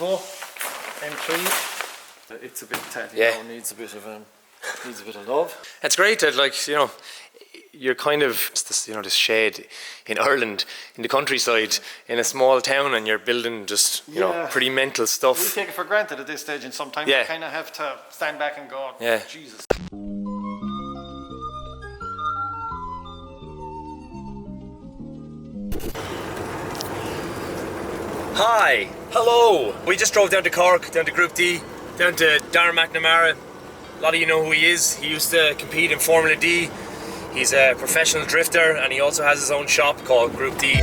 Evo M3. It's a bit tatty now, needs a bit of love. It's great that, like, you know, you're kind of this, you know, this shed in Ireland, in the countryside, in a small town, and you're building just, you know, pretty mental stuff. We take it for granted at this stage, and sometimes you kind of have to stand back and go, Jesus. Hi, hello. We just drove down to Cork, down to Group D, down to Darren McNamara. A lot of you know who he is. He used to compete in Formula D. He's a professional drifter, and he also has his own shop called Group D.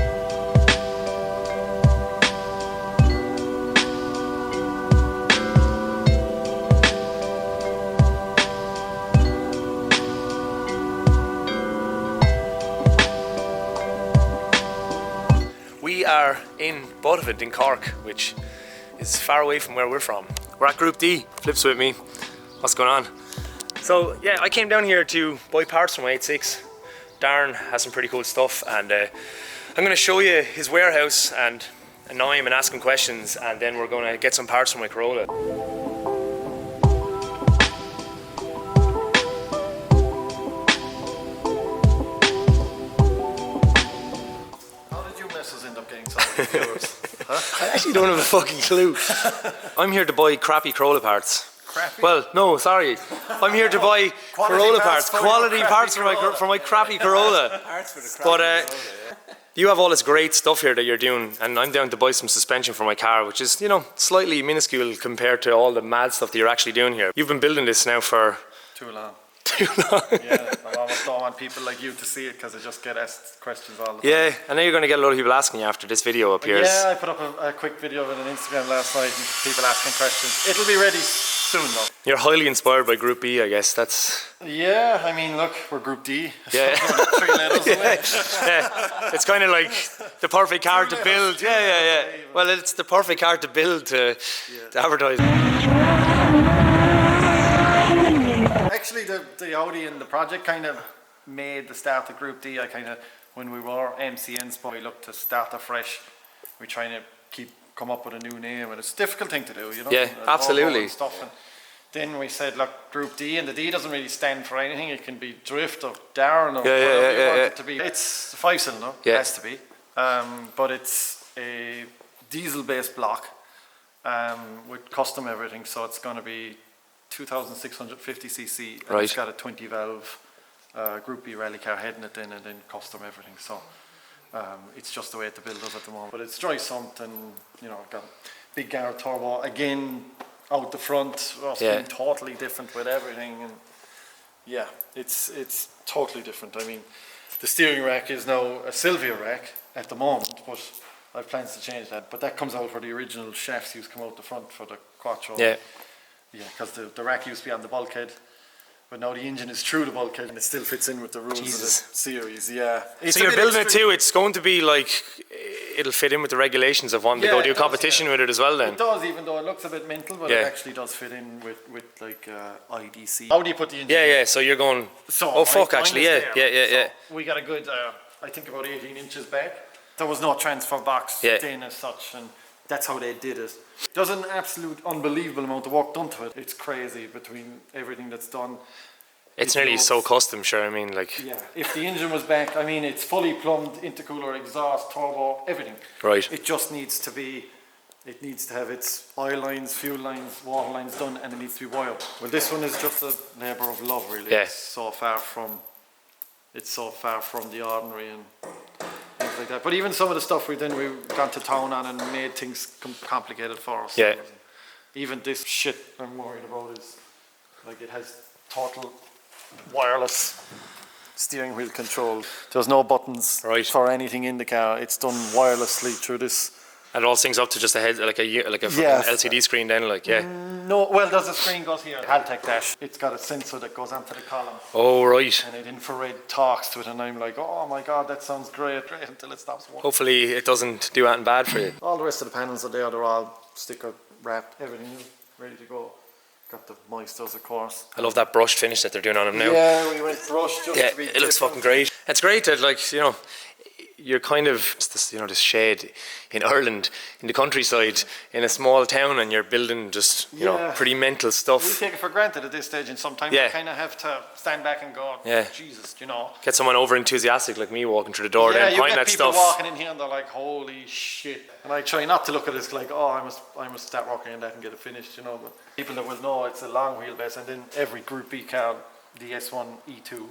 We are in Bodevant in Cork, which is far away from where we're from. We're at Group D. Flips with me. What's going on? So yeah, I came down here to buy parts from my 86. Darren has some pretty cool stuff, and I'm going to show you his warehouse and annoy him and ask him questions, and then we're going to get some parts from my Corolla. I actually don't have a fucking clue. I'm here to buy crappy Corolla parts. Crappy? Well, no, sorry. I'm here to buy Corolla parts, quality parts for my crappy Corolla. But you have all this great stuff here that you're doing, and I'm down to buy some suspension for my car, which is, you know, slightly minuscule compared to all the mad stuff that you're actually doing here. You've been building this now for... too long. Too long. Yeah, I almost don't want people like you to see it because I just get asked questions all the time. Yeah, I know you're going to get a lot of people asking you after this video appears. Yeah, I put up a quick video of it on Instagram last night and people asking questions. It'll be ready soon though. You're highly inspired by Group B, I guess. That's... Yeah, I mean, look, we're Group D. Yeah. 3 letters away. Yeah. It's kind of like the perfect car to build. Yeah. Well, it's the perfect car to build to advertise. Actually, the Audi and the project kind of made the start of Group D. When we were MCNs, but we looked to start afresh. We're trying to come up with a new name, and it's a difficult thing to do, you know. Yeah, absolutely. And stuff. And then we said, look, Group D, and the D doesn't really stand for anything. It can be Drift or Darren or whatever you want it to be. It's a 5-cylinder, it has to be. But it's a diesel-based block with custom everything, so it's going to be 2,650cc, and it's got a 20 valve Group B rally car head in it then, and then custom everything. So it's just the way to build it at the moment. But it's dry sumped, and you know, got big Gar turbo again out the front. Being totally different with everything, and yeah, it's totally different. I mean, the steering rack is now a Sylvia rack at the moment, but I have plans to change that. But that comes out where the original shafts used to come out the front for the Quattro. Yeah, because the rack used to be on the bulkhead, but now the engine is through the bulkhead and it still fits in with the rules of the series. Yeah. So you're building it too. It's going to be like, it'll fit in with the regulations of wanting to go do a competition with it as well then. It does, even though it looks a bit mental, but it actually does fit in with like IDC. How do you put the engine? Yeah. So you're going. So oh fuck! Actually, yeah. So we got a good, I think about 18 inches back. There was no transfer box then as such, and that's how they did it. There's an absolute unbelievable amount of work done to it. It's crazy between everything that's done. It's nearly so custom, sure. I mean, like... Yeah, if the engine was back, I mean, it's fully plumbed, intercooler, exhaust, turbo, everything. Right. It just needs to be, it needs to have its oil lines, fuel lines, water lines done, and it needs to be wired. Well, this one is just a labour of love, really. Yeah. It's so far from the ordinary and things like that. But even some of the stuff we've gone to town on and made things complicated for us. Yeah. Even this shit I'm worried about is, like, it has total wireless steering wheel control. There's no buttons for anything in the car. It's done wirelessly through this. And it all syncs up to just a head, like a LCD screen then, like, No, well, there's a screen goes here. Haltech dash. It's got a sensor that goes onto the column. Oh, right. And it infrared talks to it, and I'm like, oh my god, that sounds great until it stops working. Hopefully it doesn't do anything bad for you. All the rest of the panels are there. They're all sticker wrapped. Everything is ready to go. Got the Meisters, of course. I love that brushed finish that they're doing on them now. Yeah, we went brushed just to be it looks fucking great. It's great that, like, you know, you're kind of this, you know, this shed in Ireland, in the countryside, in a small town, and you're building just, you know, pretty mental We stuff. take it for granted at this stage, and sometimes Yeah. you kind of have to stand back and go, Yeah. Jesus, you know. Get someone over enthusiastic like me walking through the door, then you pointing get at people stuff. walking in here and they're like, holy shit. And I try not to look at it like, oh, I must start working on that and get it finished, you know. But people that will know it's a long wheelbase, and then every Group B car, the S1 E2,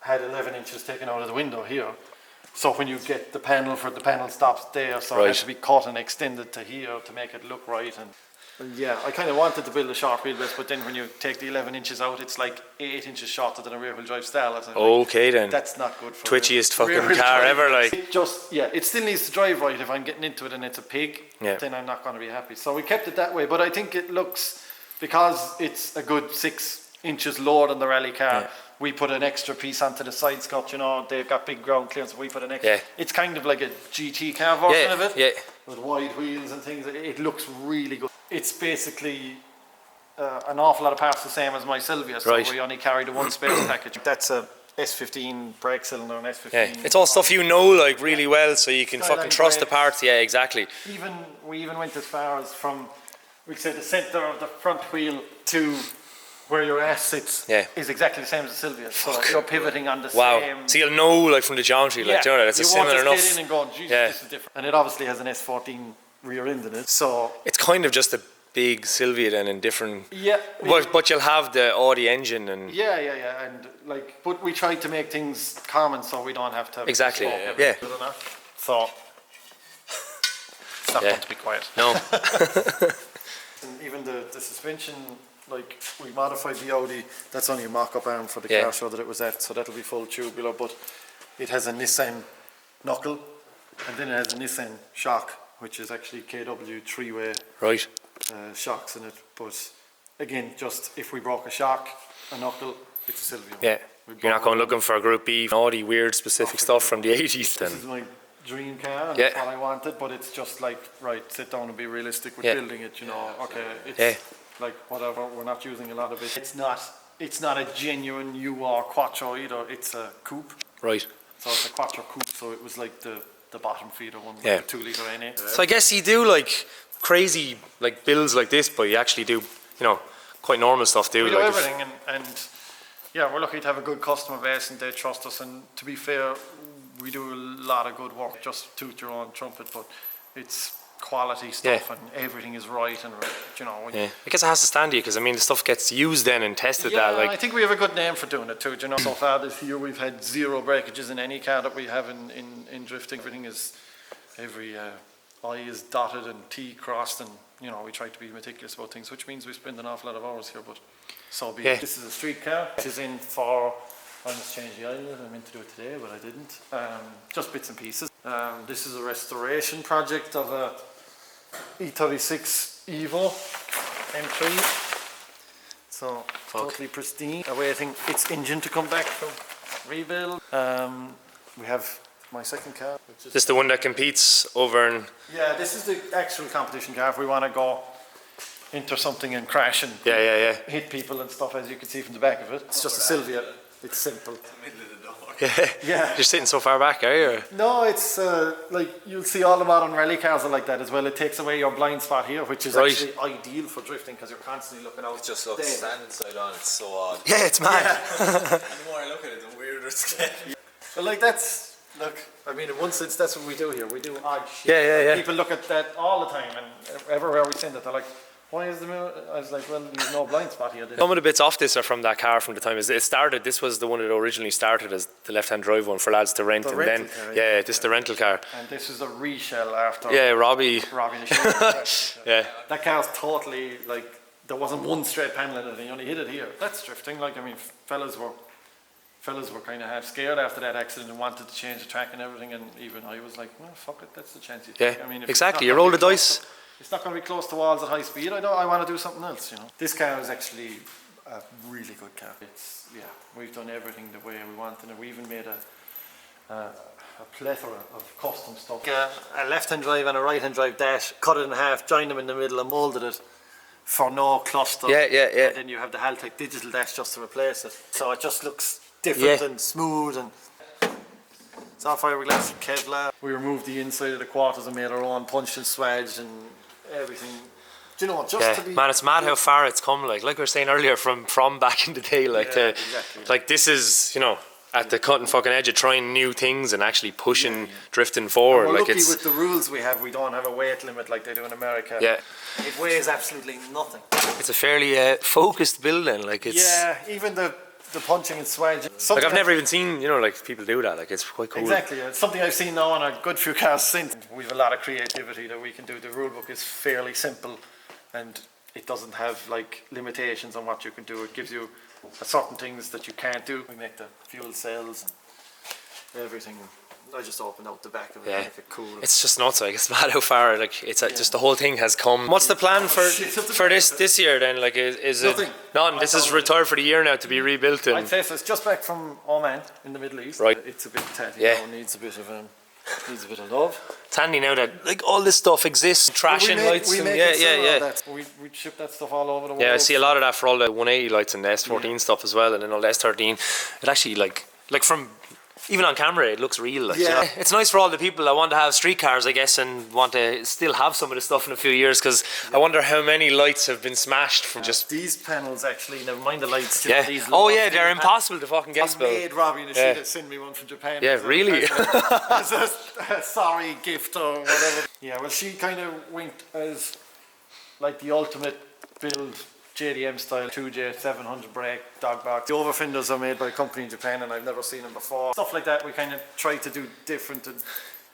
had 11 inches taken out of the window here. So when you get the panel stops there, so it has to be cut and extended to here to make it look right. And yeah, I kind of wanted to build a short wheelbase, but then when you take the 11 inches out, it's like 8 inches shorter than a rear wheel drive style. Okay then. That's not good for Twitchiest rear fucking wheel car drive. ever, like. It still needs to drive right. If I'm getting into it and it's a pig, then I'm not going to be happy. So we kept it that way, but I think it looks, because it's a good 6 inches lower than the rally car, we put an extra piece onto the side skirt, you know, they've got big ground clearance, we put an extra. It's kind of like a GT car version of it, with wide wheels and things. It looks really good. It's basically an awful lot of parts the same as my Silvia, so we only carry the one space package. That's a S15 brake cylinder and S15. Yeah, it's all stuff you know, like, really well, so you can fucking trust the parts. Yeah, exactly. We even went as far as from, we say, the centre of the front wheel to where your ass sits is exactly the same as the Silvia. So you're pivoting on the same. So you'll know, like, from the geometry, like, you know, it's a similar enough. Get in and go, Jesus, this is different. And it obviously has an S14 rear end in it. So it's kind of just a big Silvia then in different. Yeah. But you'll have the Audi engine and. Yeah, and like, but we tried to make things common so we don't have to. Exactly. Yeah. So it's not going to be quiet. No. And even the suspension, like, we modified the Audi. That's only a mock-up arm for the car show that it was at, so that'll be full tubular. But it has a Nissan knuckle, and then it has a Nissan shock, which is actually KW 3-way shocks in it. But again, just if we broke a shock, a knuckle, it's a Silvia. Yeah. You're not going looking for a Group B, Audi weird specific stuff from the 80s then. This is my dream car, and that's what I wanted, but it's just like, right, sit down and be realistic with building it, you know. Okay, it's like, whatever, we're not using a lot of it. It's not a genuine UR Quattro either, it's a coupe. Right. So it's a Quattro coupe, so it was like the bottom feeder one with a 2 litre NA. So I guess you do like crazy like builds like this, but you actually do, you know, quite normal stuff too. We do everything, and yeah, we're lucky to have a good customer base and they trust us, and to be fair, we do a lot of good work. Just toot your own trumpet, but it's quality stuff and everything is right, and you know. I guess it has to stand you, because I mean the stuff gets used then and tested. I think we have a good name for doing it too. You know, so far this year we've had 0 breakages in any car that we have in drifting. Everything is, every I is dotted and T crossed, and you know, we try to be meticulous about things, which means we spend an awful lot of hours here, but so be it. This is a street car. This is in for, I must change the eyelet. I meant to do it today, but I didn't. Just bits and pieces. This is a restoration project of a E36 Evo M3. So totally pristine, awaiting its engine to come back from rebuild. We have my second car. This is the one that competes over in... Yeah, this is the actual competition car if we want to go into something and crash and hit people and stuff, as you can see from the back of it. It's just a Silvia. It's simple. Yeah. You're sitting so far back, are you? No, it's like, you'll see all the modern rally cars are like that as well. It takes away your blind spot here, which is actually ideal for drifting, because you're constantly looking out. It just looks standing side on, it's so odd. Yeah, it's mad. And the more I look at it, the weirder it's getting. But like, that's, look, I mean, in one sense, that's what we do here. We do odd shit. Yeah. People look at that all the time, and everywhere we send it, they're like, why is the mirror? I was like, well, there's no blind spot here. Some of the bits off this are from that car from the time it started. This was the one that originally started as the left-hand drive one for lads to rent, The and rental then car, this is the rental car. And this is a reshell after Robbie the show. Yeah. That car's totally, like, there wasn't one straight panel in it, and you only hit it here. That's drifting. Like, I mean, fellas were kind of half scared after that accident and wanted to change the track and everything, and even I was like, well, fuck it, that's the chance you take. I mean, if exactly, you roll the dice. It's not going to be close to walls at high speed. I want to do something else, you know. This car is actually a really good car. It's, we've done everything the way we wanted, and we even made a plethora of custom stuff. A left-hand drive and a right-hand drive dash, cut it in half, joined them in the middle and moulded it for no cluster. Yeah. And then you have the Haltech digital dash just to replace it. So it just looks different and smooth, and It's all fiberglass and Kevlar. We removed the inside of the Quattros and made our own, punched and swaged and everything. Do you know what? Just to be... Man, it's mad how far it's come. Like we were saying earlier, from back in the day, like exactly. like this is, you know, at the cutting fucking edge of trying new things and actually pushing, drifting forward. We're like lucky with the rules we have. We don't have a weight limit like they do in America. Yeah, it weighs absolutely nothing. it's a fairly focused building. Like it's even the punching and swaging. like I've never even seen, you know, like people do that. Like it's quite cool. Exactly, it's something I've seen now on a good few cars since. We've a lot of creativity that we can do. The rule book is fairly simple, and it doesn't have like limitations on what you can do. It gives you certain things that you can't do. We make the fuel cells and everything. I just opened out the back of it and make it cool. It's just nuts. Like it's mad how far. Like it's just the whole thing has come. What's the plan for this year then? Like is it nothing? None. This is retired for the year now to be rebuilt. And I'd say so. It's just back from Oman in the Middle East. Right. It's a bit tatty. Yeah. Now. Needs a bit of love. it's handy now that like all this stuff exists. Trashing lights. We And make we ship that stuff all over the world. Yeah, I see a lot of that for all the 180 lights and the S14 stuff as well, and then all the S13. It actually like from even on camera it looks real. Like, you know? It's nice for all the people that want to have street cars, I guess, and want to still have some of the stuff in a few years. Because I wonder how many lights have been smashed from just these panels. Actually, never mind the lights. Yeah. These They're impossible to fucking get. I made Robbie to send me one from Japan. Yeah, really. As a sorry gift or whatever. Yeah, well, she kind of winked as like the ultimate build. JDM style 2J 700 brake dog box. The over fenders are made by a company in Japan and I've never seen them before. Stuff like that we kind of try to do different. And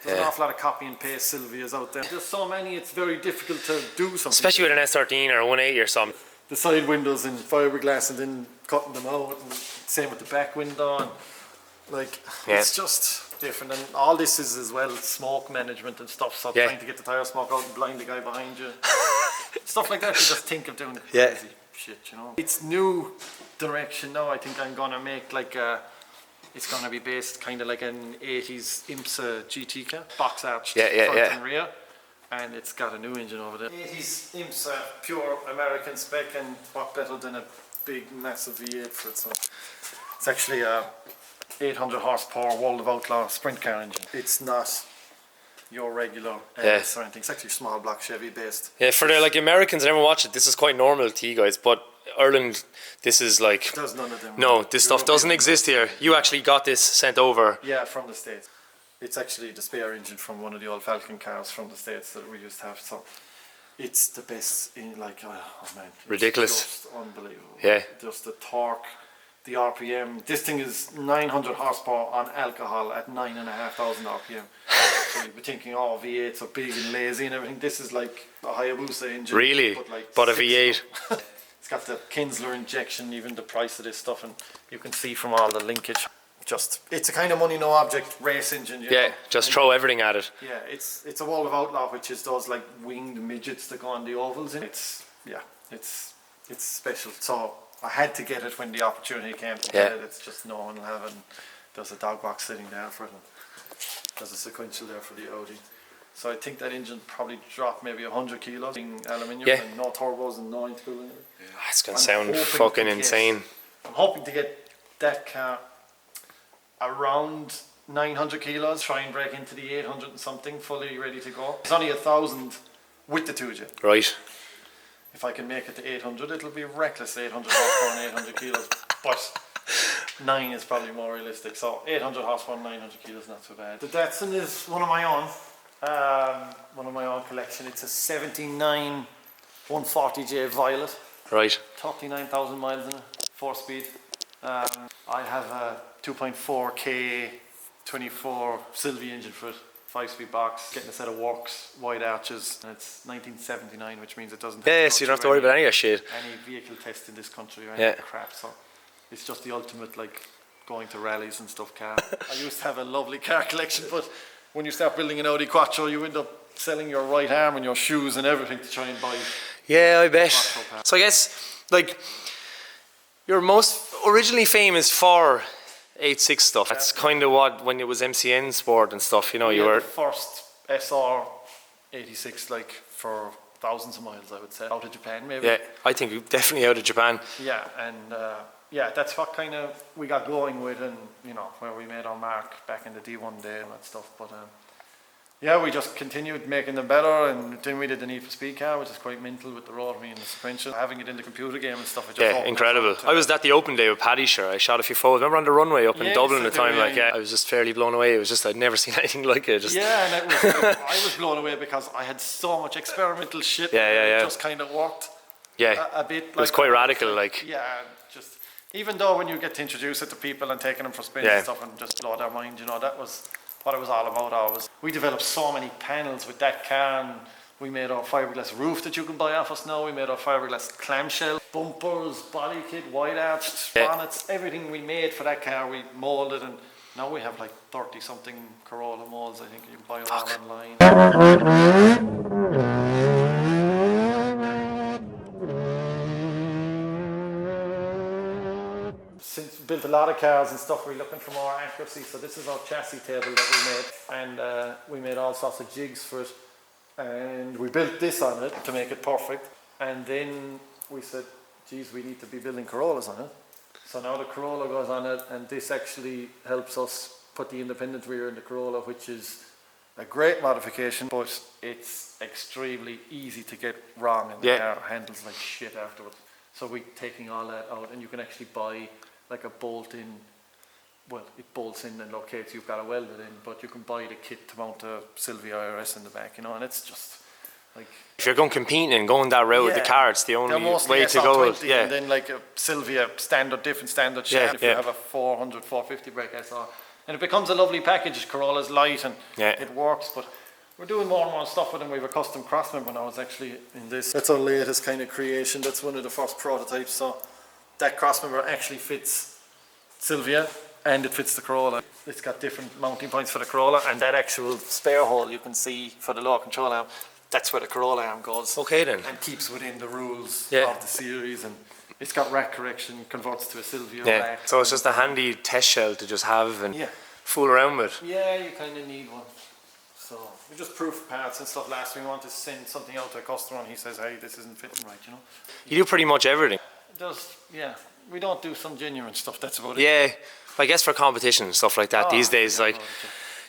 there's an awful lot of copy and paste Sylvias out there. There's so many, it's very difficult to do something. Especially with an S13 or a 180 or something. The side windows in fiberglass and then cutting them out, and same with the back window. And like it's just different, and all this is as well smoke management and stuff. So trying to get the tire smoke out and blind the guy behind you. Stuff like that, you just think of doing crazy shit, you know. It's new direction now. I think I'm gonna make like it's gonna be based kind of like an 80s IMSA GT car, box arched front and rear, and it's got a new engine over there. 80s IMSA, pure American spec, and what better than a big massive V8 for it. So it's actually a 800 horsepower World of Outlaw sprint car engine. It's not your regular S or anything. It's actually small block Chevy based. Yeah, for the like Americans that ever watch it, this is quite normal to you guys, but Ireland, this is like there's none of them. No, this stuff doesn't exist here. You actually got this sent over. Yeah, from the States. It's actually the spare engine from one of the old Falcon cars from the States that we used to have. So it's the best in like oh man, ridiculous, just unbelievable. Yeah, just the torque. The RPM, this thing is 900 horsepower on alcohol at 9,500 RPM. So you'd be thinking, oh, V8s are big and lazy and everything. This is like a Hayabusa engine. Really? But a V8. It's got the Kinsler injection, even the price of this stuff, and you can see from all the linkage. It's a kind of money no object race engine. You know? Just throw everything at it. Yeah, it's a World of Outlaw, which is those like winged midgets that go on the ovals. It's special. So I had to get it when the opportunity came to get it. It's just no one will have it. And there's a dog box sitting there for it. And there's a sequential there for the Audi. So I think that engine probably dropped maybe 100 kilos in aluminium and no turbos and no intercooler. It's going to sound fucking insane. I'm hoping to get that car around 900 kilos, try and break into the 800 and something, fully ready to go. It's only 1,000 with the 2J. Right. If I can make it to 800, it'll be reckless 800 horsepower and 800 kilos, but 9 is probably more realistic. So 800 horsepower and 900 kilos, not so bad. The Datsun is one of my own collection. It's a 79 140J Violet. Right. 39,000 miles in it, 4-speed. I have a 2.4K 24 Sylvia engine for it. 5-speed box, getting a set of works, wide arches, and it's 1979, which means it doesn't have so you don't have to worry about any of that shit. Any vehicle test in this country or any crap, so it's just the ultimate like going to rallies and stuff car. I used to have a lovely car collection, but when you start building an Audi Quattro, you end up selling your right arm and your shoes and everything to try and buy. Yeah, I bet. So I guess like you're most originally famous for 86 stuff. That's kind of what, when it was MCN Sport and stuff, you know, you were the first SR 86 like for thousands of miles, I would say, out of Japan maybe. Yeah, I think definitely out of Japan. Yeah, and yeah, that's what kind of we got going with, and you know, where we made our mark back in the D1 day and that stuff. But yeah, we just continued making them better, and then we did the Need for Speed car, which is quite mental with the rotary and the suspension. Having it in the computer game and stuff. It just Yeah, incredible. I was at the open day with Paddy, sure. I shot a few photos. Remember on the runway up in Dublin at the time? Like, yeah, I was just fairly blown away. It was just, I'd never seen anything like it. Just yeah, and it was, I was blown away because I had so much experimental shit. It just kind of worked. Yeah, a bit. It was quite radical, like. Yeah, just even though when you get to introduce it to people and taking them for spins and stuff and just blow their mind, you know, that was what it was all about always. We developed so many panels with that car, and we made our fiberglass roof that you can buy off us now. We made our fiberglass clamshell, bumpers, body kit, wide arched bonnets, everything we made for that car we moulded, and now we have like 30 something Corolla molds. I think you can buy them all online. Since we built a lot of cars and stuff, we're looking for more accuracy. So this is our chassis table that we made, and we made all sorts of jigs for it, and we built this on it to make it perfect. And then we said, geez, we need to be building Corollas on it. So now the Corolla goes on it, and this actually helps us put the independent rear in the Corolla, which is a great modification, but it's extremely easy to get wrong, and the car handles like shit afterwards. So we're taking all that out, and you can actually buy like a bolt-in, well, it bolts in and locates, you've got to weld it in, but you can buy the kit to mount a Sylvia IRS in the back, you know, and it's just like... If you're going competing and going that route with the car, it's the only way to go. Yeah. And then like a Sylvia different standard shaft, if you have a 400, 450 brake SR. And it becomes a lovely package. Corolla's light and it works, but we're doing more and more stuff with them. We have a custom crossmember now. It's actually in this. That's our latest kind of creation. That's one of the first prototypes. So that crossmember actually fits Sylvia and it fits the Corolla. It's got different mounting points for the Corolla, and that actual spare hole you can see for the lower control arm, that's where the Corolla arm goes. Okay then. And keeps within the rules of the series, and it's got rack correction, converts to a Sylvia rack. So it's just a handy test shell to just have and fool around with. Yeah, you kind of need one. So we just proof parts and stuff. Last we want to send something out to a customer and he says, hey, this isn't fitting right, you know. You do pretty much everything. We don't do some genuine stuff, that's about it. Yeah, I guess for competition and stuff like that these days, like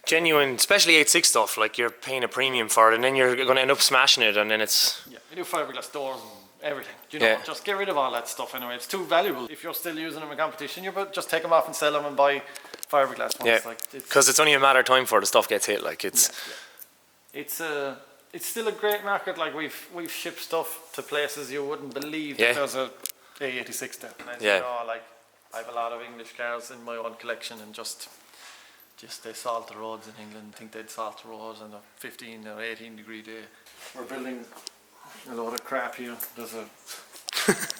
genuine, especially 86 stuff, like you're paying a premium for it and then you're going to end up smashing it, and then it's... Yeah, we do fiberglass doors and everything, you know, just get rid of all that stuff anyway. It's too valuable. If you're still using them in competition, you just take them off and sell them and buy fiberglass ones. Yeah, because it's only a matter of time before the stuff gets hit, like it's... It's still a great market. Like we've shipped stuff to places you wouldn't believe that there's a AE86 there. And you know, like I have a lot of English cars in my own collection, and just they salt the roads in England. I think they'd salt the roads on a 15 or 18 degree day. We're building a load of crap here. There's a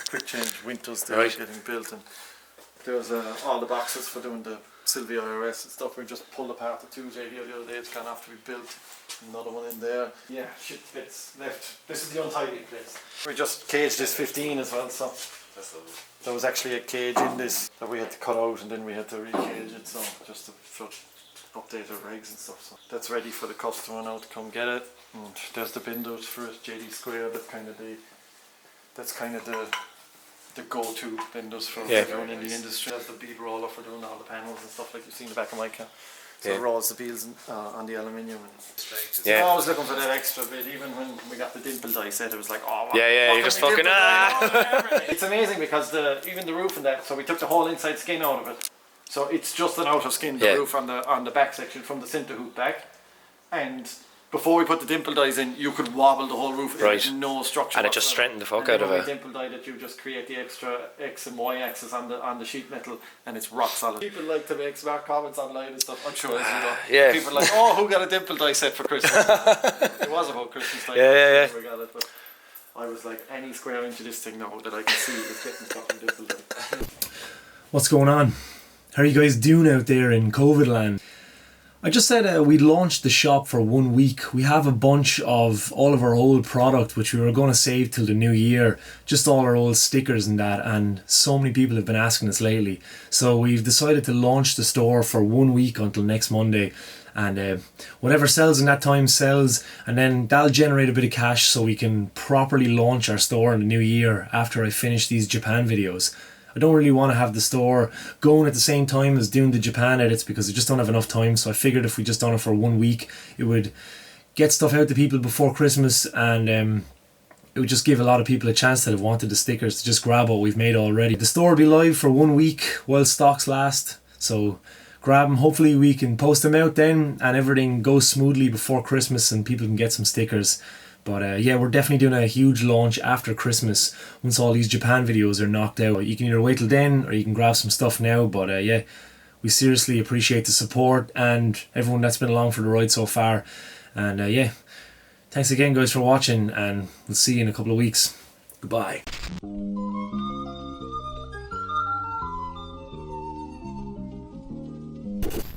quick change windows there getting built, and there's all the boxes for doing the Sylvia IRS and stuff. We just pulled apart the 2J here the other day. It's gone off to be built. Another one in there. Yeah, shit bits left. This is the untidy place. We just caged this 15 as well, so there was actually a cage in this that we had to cut out, and then we had to re-cage it, so just to update our rigs and stuff. So that's ready for the customer now to come get it. And there's the binders for it, JD Square. That's kind of the go-to binders for everyone in the industry. There's the bead roller for doing all the panels and stuff like you see in the back of my car. So it rolls the beads on the aluminium. I'm always looking for that extra bit. Even when we got the dimple die set, it was like, oh, what you just fucking It's amazing because even the roof and that. So we took the whole inside skin out of it. So it's just an outer skin, the roof on the back section from the center hoop back. And before we put the dimple dies in, you could wobble the whole roof. Right. No structure. And it just strengthened the fuck out of it. Dimple die that you just create the extra X and Y axis on the sheet metal, and it's rock solid. People like to make smart comments online and stuff. I'm sure as you know. People are like, oh, who got a dimple die set for Christmas? It was about Christmas time. We got it, but I was like, any square inch of this thing now that I can see is getting fucking dimple die. What's going on? How are you guys doing out there in COVID land? I just said we launched the shop for 1 week. We have a bunch of all of our old product which we were going to save till the new year, just all our old stickers and that, and so many people have been asking us lately. So we've decided to launch the store for 1 week until next Monday, and whatever sells in that time sells, and then that'll generate a bit of cash so we can properly launch our store in the new year after I finish these Japan videos. I don't really want to have the store going at the same time as doing the Japan edits because I just don't have enough time. So I figured if we just done it for 1 week, it would get stuff out to people before Christmas, and it would just give a lot of people a chance that have wanted the stickers to just grab what we've made already. The store will be live for 1 week while stocks last, so grab them. Hopefully we can post them out then and everything goes smoothly before Christmas and people can get some stickers. But yeah, we're definitely doing a huge launch after Christmas once all these Japan videos are knocked out. You can either wait till then or you can grab some stuff now. But yeah, we seriously appreciate the support and everyone that's been along for the ride so far. And yeah, thanks again guys for watching, and we'll see you in a couple of weeks. Goodbye.